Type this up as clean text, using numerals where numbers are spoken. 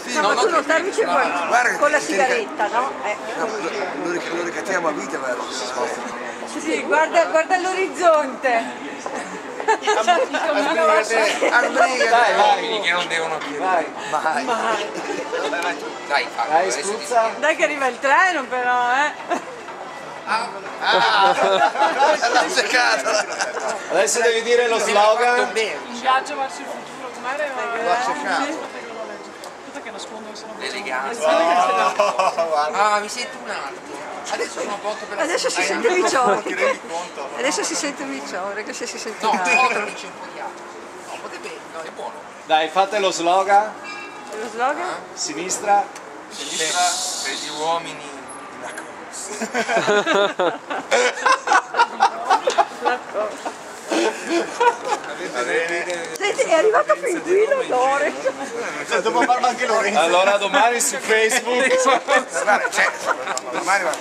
No, ma tu non termici con la sigaretta, no? Lo ricattiamo a vita, ma Sì, guarda l'orizzonte. Dai, che non devono chiedere. mai. Dai, spruzza. Dai che arriva il treno però, L'ha seccato. Adesso devi dire lo slogan. In viaggio verso il futuro, com'era? L'ha seccato. Aspetta che nascondo se non L'eleganza. Ah, mi sento un attimo. Adesso sono pronto per la Adesso si sente Viciore. Adesso si sente Viciore, che se si sente No, un dice altro. un po' di altro. No, potrebbe, no, è buono. Dai, fate lo slogan. Lo slogan? Sinistra. Sinistra per gli uomini la corsa. Senti, è arrivato fin qui l'odore. Dobbiamo farlo anche Lorenzo. Allora domani su Facebook. Domani va.